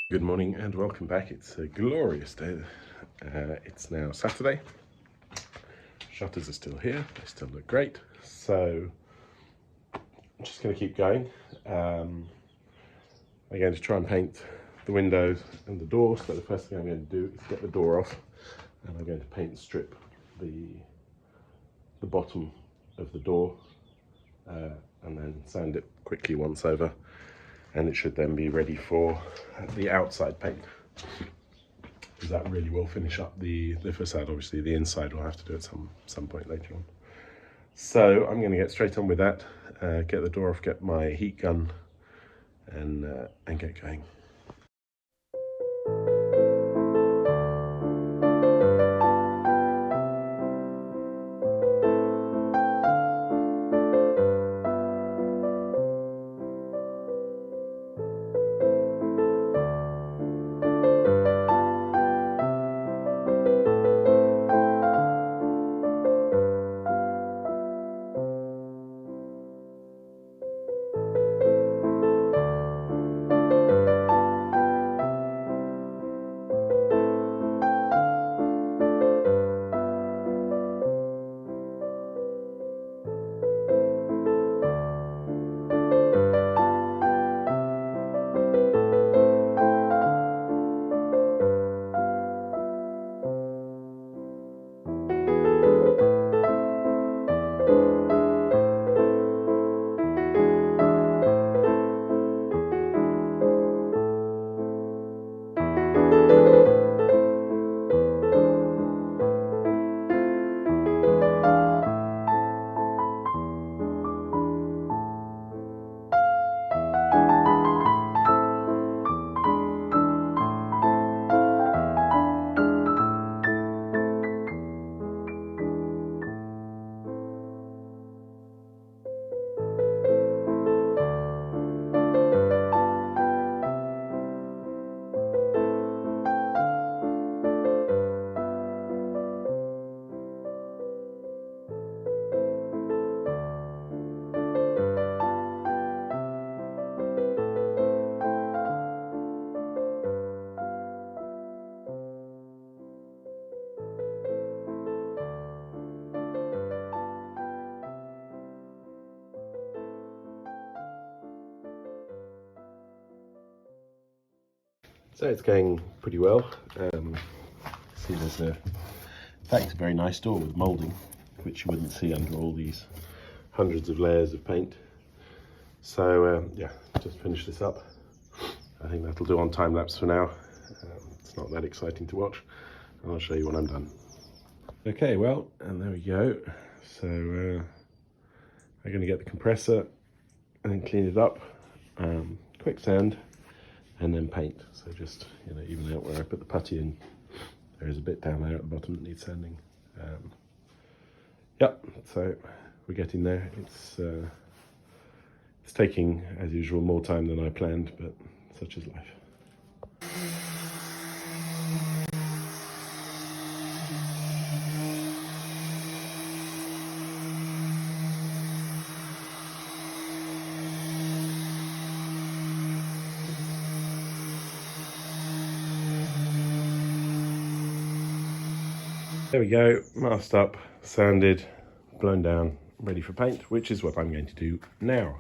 Good morning and welcome back. It's a glorious day. It's now Saturday. Shutters are still here. They still look great. So I'm just going to keep going. I'm going to try and paint the windows and the doors. So the first thing I'm going to do is get the door off, and I'm going to paint and strip the bottom of the door, and then sand it quickly once over, and it should then be ready for the outside paint, because that really will finish up the facade. Obviously the inside we'll have to do at some point later on. So I'm going to get straight on with that, get the door off, get my heat gun, and get going. So it's going pretty well. See, there's in fact, a very nice door with moulding, which you wouldn't see under all these hundreds of layers of paint. So yeah, just finish this up. I think that'll do on time lapse for now. It's not that exciting to watch, and I'll show you when I'm done. Okay, well, and there we go. So I'm going to get the compressor and then clean it up, quick sand, and then paint. So just, even out where I put the putty in, there is a bit down there at the bottom that needs sanding. Yeah, so we're getting there. It's taking, as usual, more time than I planned, but such is life. There we go, masked up, sanded, blown down, ready for paint, which is what I'm going to do now.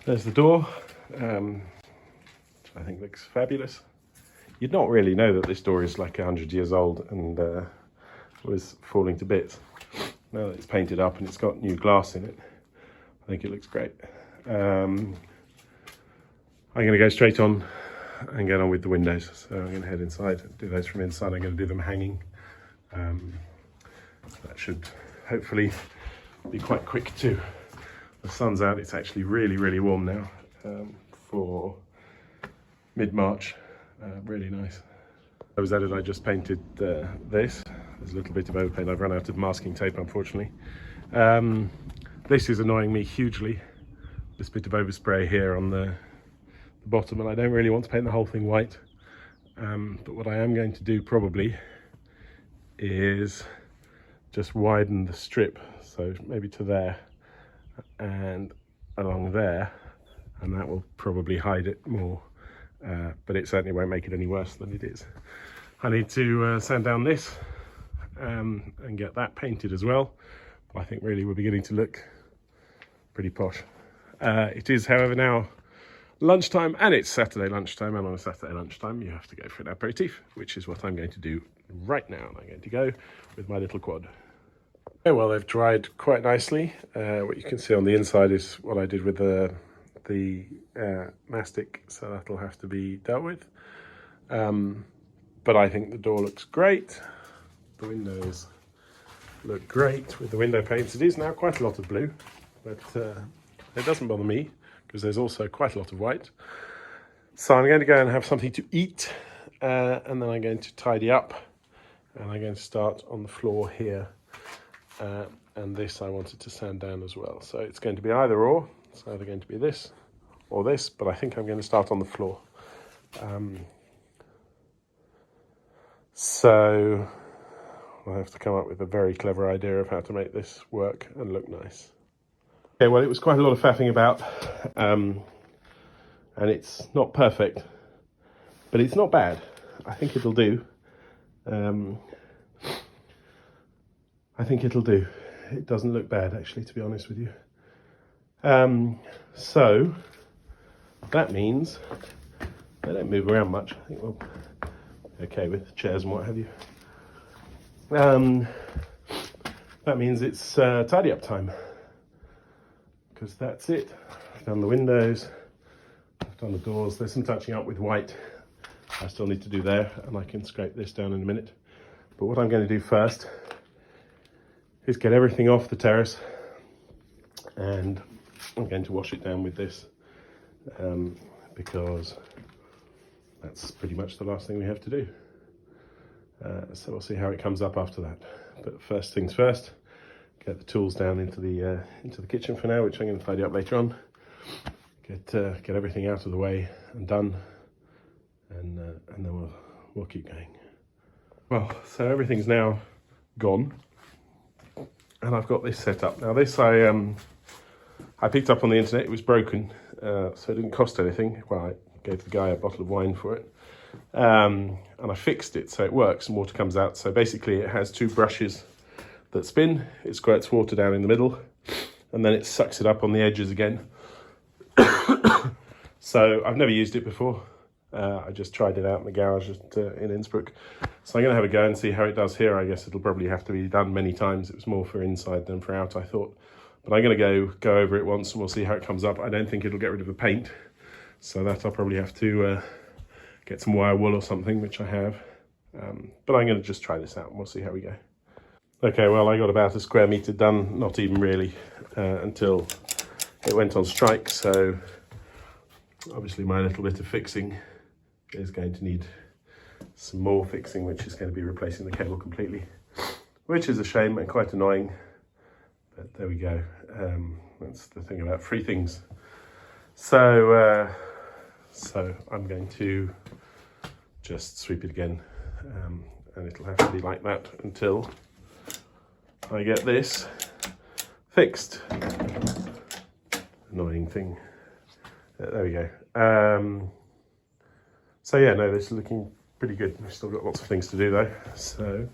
There's the door, which I think looks fabulous. You'd not really know that this door is like 100 years old and was falling to bits. Now that it's painted up and it's got new glass in it, I think it looks great. I'm going to go straight on and get on with the windows. So I'm going to head inside and do those from inside. I'm going to do them hanging. That should hopefully be quite quick too. The sun's out. It's actually really, really warm now for mid-March. Really nice. I was added, I just painted this. There's a little bit of overpaint. I've run out of masking tape, unfortunately. This is annoying me hugely. This bit of overspray here on the bottom, and I don't really want to paint the whole thing white. But what I am going to do probably is just widen the strip, so maybe to there and along there, and that will probably hide it more. But it certainly won't make it any worse than it is. I need to sand down this and get that painted as well. I think really we're beginning to look pretty posh. It is, however, now lunchtime, and it's Saturday lunchtime, and on a Saturday lunchtime you have to go for an aperitif, which is what I'm going to do right now. And I'm going to go with my little quad. Okay, well, they've dried quite nicely. What you can see on the inside is what I did with the mastic, so that'll have to be dealt with. But I think the door looks great. The windows look great with the window paints. It is now quite a lot of blue, but it doesn't bother me because there's also quite a lot of white. So I'm going to go and have something to eat, and then I'm going to tidy up, and I'm going to start on the floor here. And this I wanted to sand down as well. So it's going to be either or. It's either going to be this or this, but I think I'm going to start on the floor. So I'll have to come up with a very clever idea of how to make this work and look nice. Okay, well, it was quite a lot of faffing about, and it's not perfect, but it's not bad. I think it'll do. I think it'll do. It doesn't look bad, actually, to be honest with you. So that means they don't move around much. I think we'll be okay with chairs and what have you. That means it's tidy up time, because that's it. I've done the windows, I've done the doors. There's some touching up with white I still need to do there, and I can scrape this down in a minute. But what I'm going to do first is get everything off the terrace, and I'm going to wash it down with this, because that's pretty much the last thing we have to do. So we'll see how it comes up after that. But first things first, get the tools down into the kitchen for now, which I'm going to tidy up later on. Get everything out of the way and done, and then we'll keep going. Well, so everything's now gone, and I've got this set up. Now this I picked up on the internet. It was broken, so it didn't cost anything. Well, I gave the guy a bottle of wine for it, and I fixed it so it works and water comes out. So basically it has two brushes that spin. It squirts water down in the middle, and then it sucks it up on the edges again. So I've never used it before. I just tried it out in the garage in Innsbruck. So I'm going to have a go and see how it does here. I guess it'll probably have to be done many times. It was more for inside than for out, I thought. But I'm going to go over it once and we'll see how it comes up. I don't think it'll get rid of the paint, so that I'll probably have to get some wire wool or something, which I have. But I'm going to just try this out and we'll see how we go. Okay, well, I got about a square metre done, not even really, until it went on strike. So obviously my little bit of fixing is going to need some more fixing, which is going to be replacing the cable completely, which is a shame and quite annoying, but there we go. That's the thing about free things. So I'm going to just sweep it again, and it'll have to be like that until I get this fixed. Annoying thing. There we go. So yeah, no, this is looking pretty good. We've still got lots of things to do though. So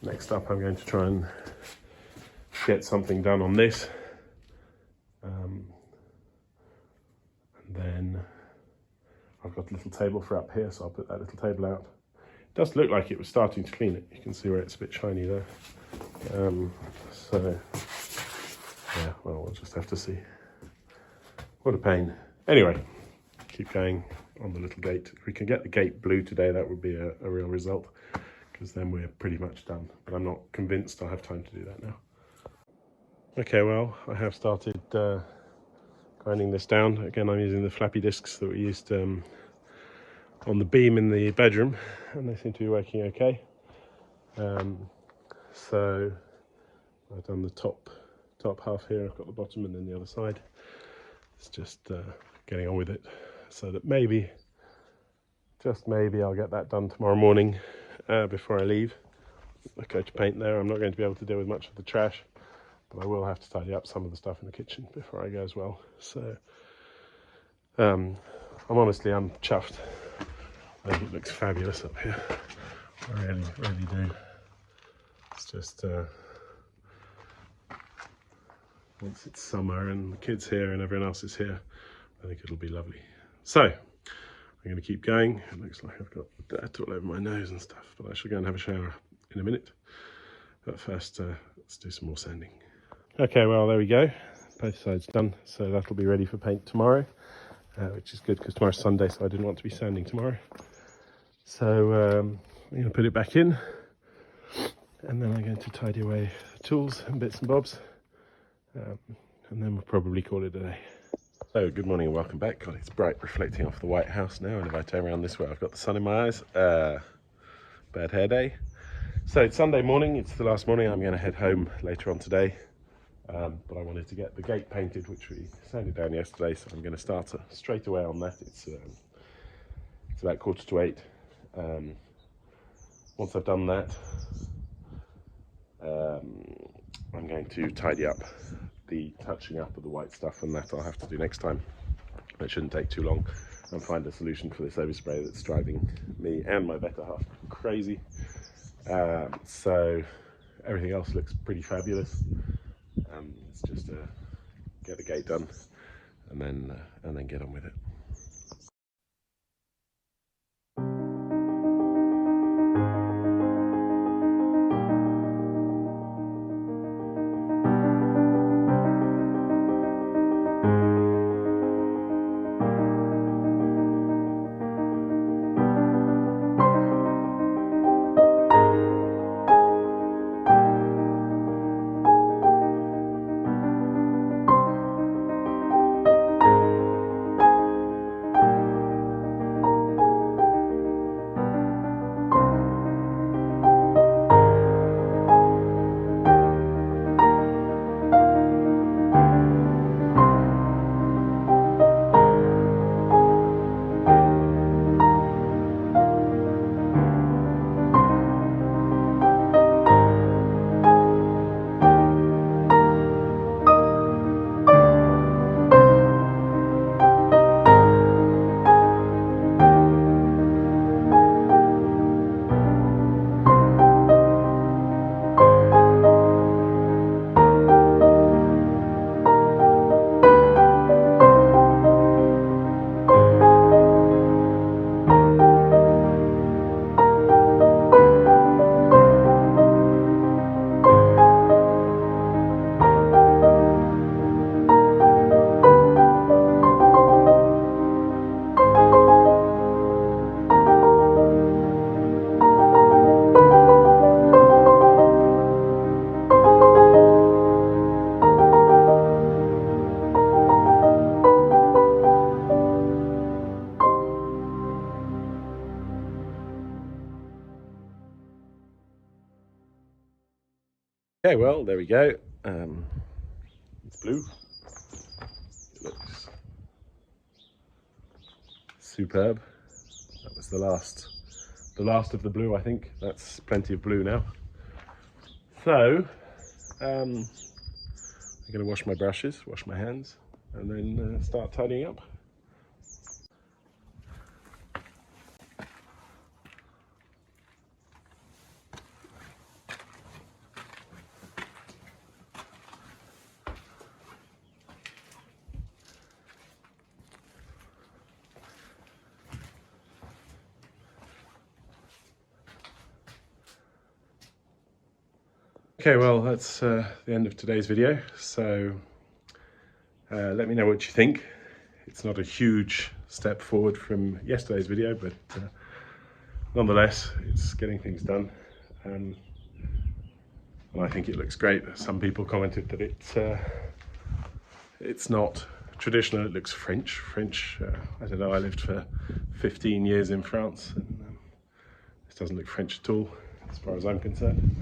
next up, I'm going to try and get something done on this. then I've got a little table for up here, so I'll put that little table out. It does look like it was starting to clean it. You can see where it's a bit shiny there. So yeah, well, we'll just have to see. What a pain. Anyway, keep going on the little gate. If we can get the gate blue today, that would be a real result, because then we're pretty much done. But I'm not convinced I'll have time to do that now. Okay, well, I have started grinding this down. Again, I'm using the flappy discs that we used on the beam in the bedroom, and they seem to be working okay. So I've done the top half here, I've got the bottom, and then the other side. It's just getting on with it, so that maybe, just maybe, I'll get that done tomorrow morning before I leave. The coat of paint there. I'm not going to be able to deal with much of the trash, but I will have to tidy up some of the stuff in the kitchen before I go as well. So I'm chuffed. I think it looks fabulous up here. I really do. It's just once it's summer and the kids here and everyone else is here, I think it'll be lovely. So I'm going to keep going. It looks like I've got dirt all over my nose and stuff, but I shall go and have a shower in a minute. But first, let's do some more sanding. Okay, well, there we go. Both sides done, so that'll be ready for paint tomorrow, which is good because tomorrow's Sunday, so I didn't want to be sanding tomorrow. So I'm going to put it back in, and then I'm going to tidy away the tools and bits and bobs, and then we'll probably call it a day. So good morning and welcome back. God, it's bright, reflecting off the White House now, and if I turn around this way, I've got the sun in my eyes. Bad hair day. So it's Sunday morning, it's the last morning. I'm going to head home later on today, but I wanted to get the gate painted, which we sanded down yesterday, so I'm going to start straight away on that. It's about 7:45. Once I've done that, I'm going to tidy up the touching up of the white stuff, and that I'll have to do next time. It shouldn't take too long, and find a solution for this overspray that's driving me and my better half crazy. So everything else looks pretty fabulous. It's just get the gate done and then get on with it. Okay, well, there we go. It's blue. It looks superb. That was the last of the blue, I think. That's plenty of blue now. So, I'm going to wash my brushes, wash my hands, and then start tidying up. Okay, well, that's the end of today's video. So let me know what you think. It's not a huge step forward from yesterday's video, but nonetheless, it's getting things done. And I think it looks great. Some people commented that it's not traditional, it looks French. I don't know, I lived for 15 years in France, and this doesn't look French at all, as far as I'm concerned.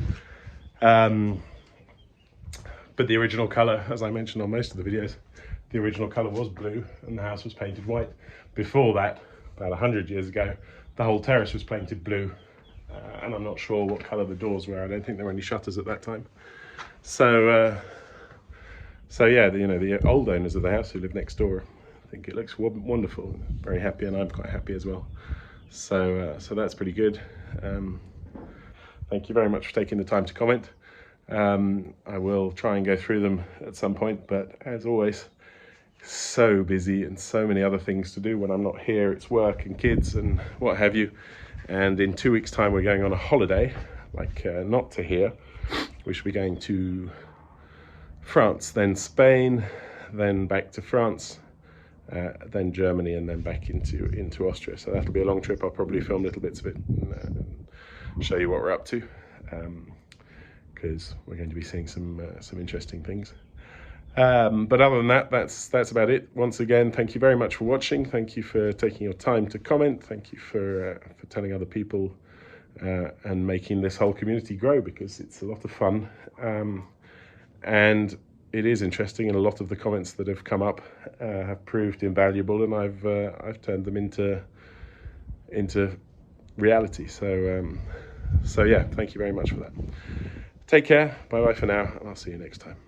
But the original colour, as I mentioned on most of the videos, the original colour was blue and the house was painted white. Before that, about 100 years ago, the whole terrace was painted blue, and I'm not sure what colour the doors were. I don't think there were any shutters at that time. So yeah, the old owners of the house who live next door, I think it looks wonderful. Very happy, and I'm quite happy as well. So that's pretty good. Thank you very much for taking the time to comment. I will try and go through them at some point, but as always, so busy and so many other things to do when I'm not here. It's work and kids and what have you. And in 2 weeks' time, we're going on a holiday, not to here. We should be going to France, then Spain, then back to France, then Germany, and then back into Austria. So that'll be a long trip. I'll probably film little bits of it and show you what we're up to, because we're going to be seeing some interesting things. But other than that, that's about it. Once again, thank you very much for watching. Thank you for taking your time to comment. Thank you for telling other people and making this whole community grow, because it's a lot of fun. And it is interesting, and a lot of the comments that have come up have proved invaluable, and I've turned them into reality. So yeah, thank you very much for that. Take care, bye bye for now, and I'll see you next time.